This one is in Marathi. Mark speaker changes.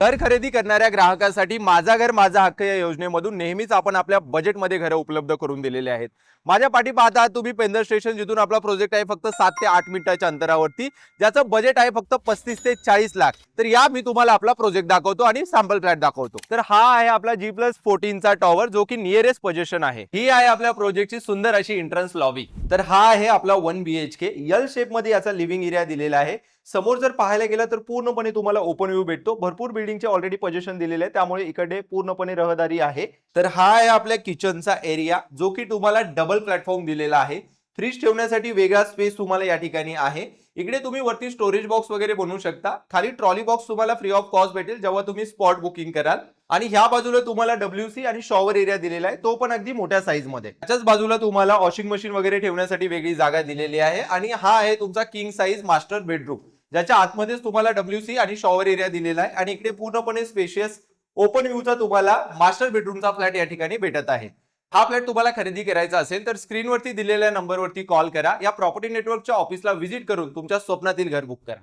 Speaker 1: घर खरेदी करणाऱ्या ग्राहकांसाठी माझा घर माझा हक्क या योजनेमधून नेहमीच आपण आपल्या बजेटमध्ये घरं उपलब्ध करून दिलेले आहेत। माझ्या पाठी पाहता आहात तुम्ही पेंदर स्टेशन, जिथून आपला प्रोजेक्ट आहे फक्त 7 ते 8 मिनिटाच्या अंतरावरती, ज्याचं बजेट आहे फक्त 35 ते 40 लाख। तर या मी तुम्हाला आपला प्रोजेक्ट दाखवतो आणि सॅम्पल फ्लॅट दाखवतो। तर हा आहे आपला G+14 चा टॉवर, जो की नियरेस्ट पोझिशन आहे। ही आहे आपल्या प्रोजेक्टची सुंदर अशी एंट्रन्स लॉबी। तर हा आहे आपला 1 BHK एल शेप मध्ये याचा लिव्हिंग एरिया दिलेला आहे। समोर जर पाहायला गेलं तर पूर्णपणे तुम्हाला ओपन व्ह्यू भेटतो। भरपूर बिल्डिंगचे ऑलरेडी पोझिशन दिलेले आहे, त्यामुळे इकडे पूर्णपणे रहदारी आहे। तर हा आहे आपल्या किचनचा एरिया, जो की तुम्हाला डबल प्लॅटफॉर्म दिलेला आहे। फ्रीज ठेवण्यासाठी वेगळा स्पेस तुम्हाला या ठिकाणी आहे। इकडे तुम्ही वरती स्टोरेज बॉक्स वगैरे बनवू शकता। खाली ट्रॉली बॉक्स तुम्हाला फ्री ऑफ कॉस्ट भेटेल जेव्हा तुम्ही स्पॉट बुकिंग कराल। आणि ह्या बाजूला तुम्हाला WC आणि शॉवर एरिया दिलेला आहे, तो पण अगदी मोठ्या साईज मध्ये। त्याच्याच बाजूला तुम्हाला वॉशिंग मशीन वगैरे ठेवण्यासाठी वेगळी जागा दिलेली आहे। आणि हा आहे तुमचा किंग साईज मास्टर बेडरूम, ज्याच्या आतमध्येच तुम्हाला WC आणि शॉवर एरिया दिलेला आहे। आणि इकडे पूर्णपणे स्पेशियस ओपन व्ह्यूचा तुम्हाला मास्टर बेडरूमचा फ्लॅट या ठिकाणी भेटत आहे। हा फ्लॅट तुम्हाला खरेदी करायचा असेल तर स्क्रीनवरती दिलेल्या नंबरवरती कॉल करा, या प्रॉपर्टी नेटवर्कच्या ऑफिसला व्हिजिट करून तुमच्या स्वप्नातील घर बुक करा।